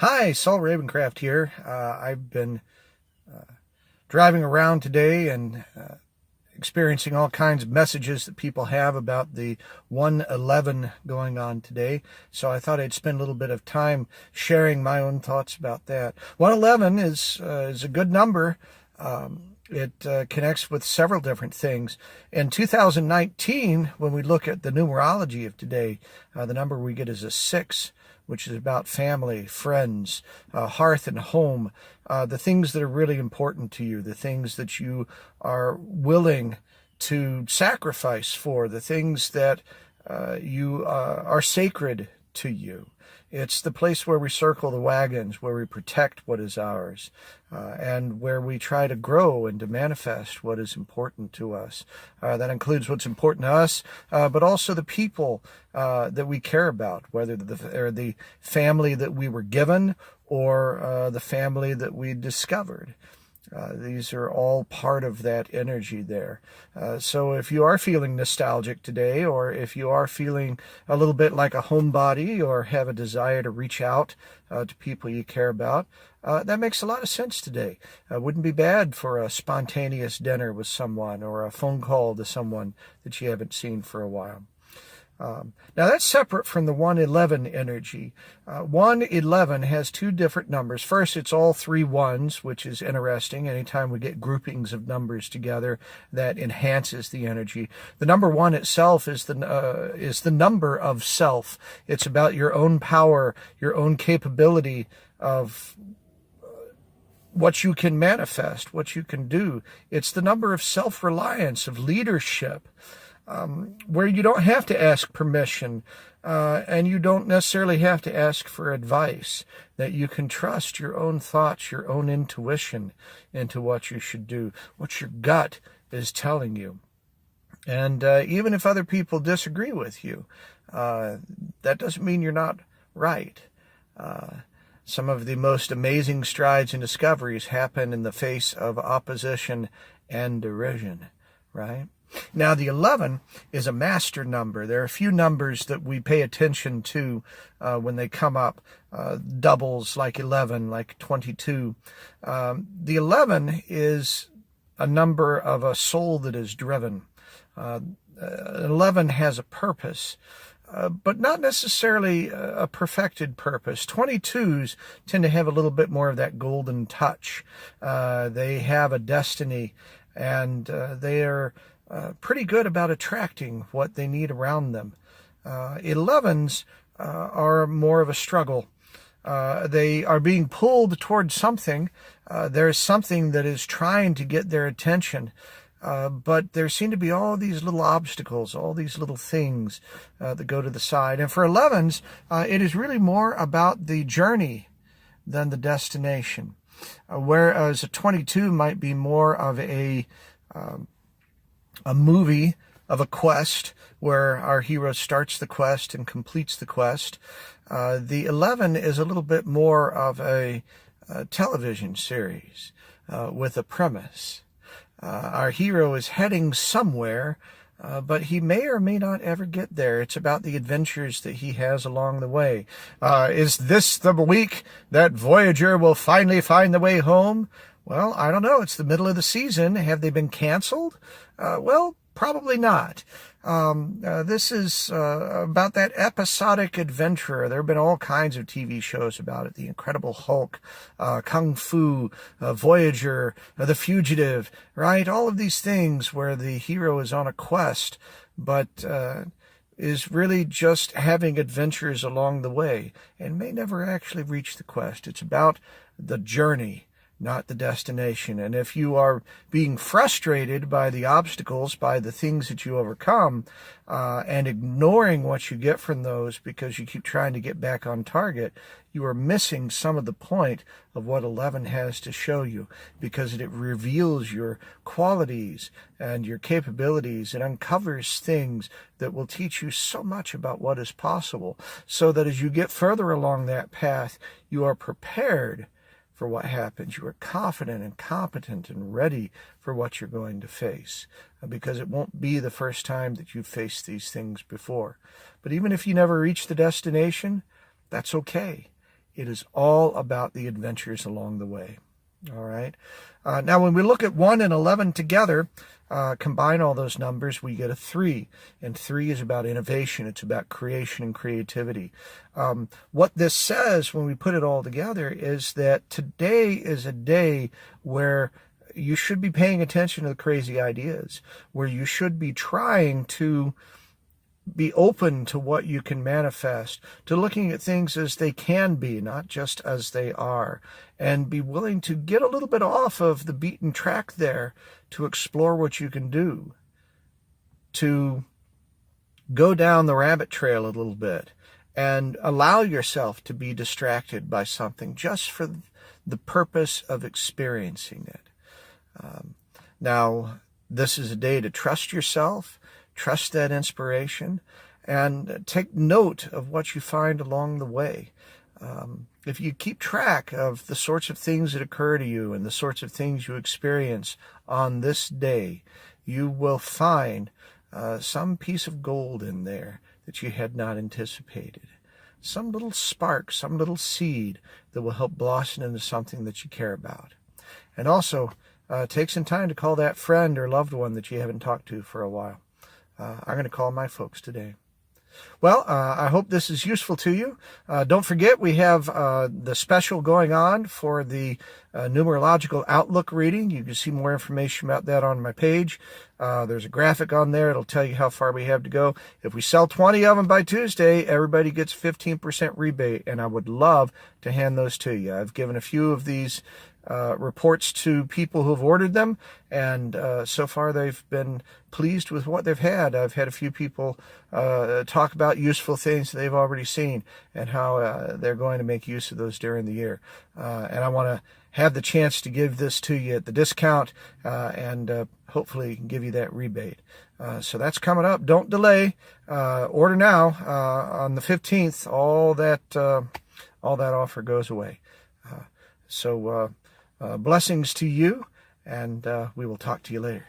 Hi, Saul Ravencraft here. I've been driving around today and experiencing all kinds of messages that people have about the 111 going on today. So I thought I'd spend a little bit of time sharing my own thoughts about that. 111 is a good number. It connects with several different things. In 2019, when we look at the numerology of today, the number we get is a 6, which is about family, friends, hearth and home, the things that are really important to you, the things that you are willing to sacrifice for, the things that you are sacred to you. It's the place where we circle the wagons, where we protect what is ours, and where we try to grow and to manifest what is important to us. That includes what's important to us, but also the people that we care about, whether they're the family that we were given or the family that we discovered. These are all part of that energy there. So if you are feeling nostalgic today, or if you are feeling a little bit like a homebody, or have a desire to reach out to people you care about, that makes a lot of sense today. Wouldn't be bad for a spontaneous dinner with someone, or a phone call to someone that you haven't seen for a while. Now that's separate from the 111 energy. 111 has two different numbers. First, it's all three ones, which is interesting. Anytime we get groupings of numbers together, that enhances the energy. The number 1 itself is the number of self. It's about your own power, your own capability of what you can manifest, what you can do. It's the number of self-reliance, of leadership. Where you don't have to ask permission, and you don't necessarily have to ask for advice, that you can trust your own thoughts, your own intuition into what you should do, what your gut is telling you. And even if other people disagree with you, that doesn't mean you're not right. Some of the most amazing strides and discoveries happen in the face of opposition and derision, right? Now, the 11 is a master number. There are a few numbers that we pay attention to when they come up, doubles like 11, like 22. The 11 is a number of a soul that is driven. 11 has a purpose, but not necessarily a perfected purpose. 22s tend to have a little bit more of that golden touch. They have a destiny, and they are pretty good about attracting what they need around them. 11s are more of a struggle. They are being pulled towards something. There's something that is trying to get their attention. But there seem to be all these little obstacles, all these little things that go to the side. And for 11s, it is really more about the journey than the destination. Whereas a 22 might be more of a movie of a quest where our hero starts the quest and completes the quest. The 11 is a little bit more of a television series with a premise. Our hero is heading somewhere, but he may or may not ever get there. It's about the adventures that he has along the way. Is this the week that Voyager will finally find the way home? Well, I don't know. It's the middle of the season. Have they been canceled? Well, probably not. This is about that episodic adventurer. There have been all kinds of TV shows about it. The Incredible Hulk, Kung Fu, Voyager, The Fugitive, right? All of these things where the hero is on a quest, but is really just having adventures along the way and may never actually reach the quest. It's about the journey, not the destination. And if you are being frustrated by the obstacles, by the things that you overcome, and ignoring what you get from those because you keep trying to get back on target, you are missing some of the point of what 11 has to show you, because it reveals your qualities and your capabilities. It uncovers things that will teach you so much about what is possible, so that as you get further along that path, you are prepared for what happens. You are confident and competent and ready for what you're going to face, because it won't be the first time that you've faced these things before. But even if you never reach the destination, that's okay. It is all about the adventures along the way. All right. Now, when we look at 1 and 11 together, combine all those numbers, we get a 3. And 3 is about innovation. It's about creation and creativity. What this says when we put it all together is that today is a day where you should be paying attention to the crazy ideas, where you should be trying to be open to what you can manifest, to looking at things as they can be, not just as they are, and be willing to get a little bit off of the beaten track there to explore what you can do, to go down the rabbit trail a little bit and allow yourself to be distracted by something just for the purpose of experiencing it. Now, this is a day to trust yourself, trust that inspiration, and take note of what you find along the way. If you keep track of the sorts of things that occur to you and the sorts of things you experience on this day, you will find some piece of gold in there that you had not anticipated. Some little spark, some little seed that will help blossom into something that you care about. And also, take some time to call that friend or loved one that you haven't talked to for a while. I'm going to call my folks today. Well, I hope this is useful to you. Don't forget, we have the special going on for the numerological outlook reading. You can see more information about that on my page. There's a graphic on there. It'll tell you how far we have to go. If we sell 20 of them by Tuesday, everybody gets 15% rebate, and I would love to hand those to you. I've given a few of these reports to people who've ordered them, and so far they've been pleased with what they've had. I've had a few people talk about useful things they've already seen and how they're going to make use of those during the year. And I want to have the chance to give this to you at the discount and hopefully give you that rebate. So that's coming up. Don't delay. Order now. On the 15th, all that offer goes away. So blessings to you, and we will talk to you later.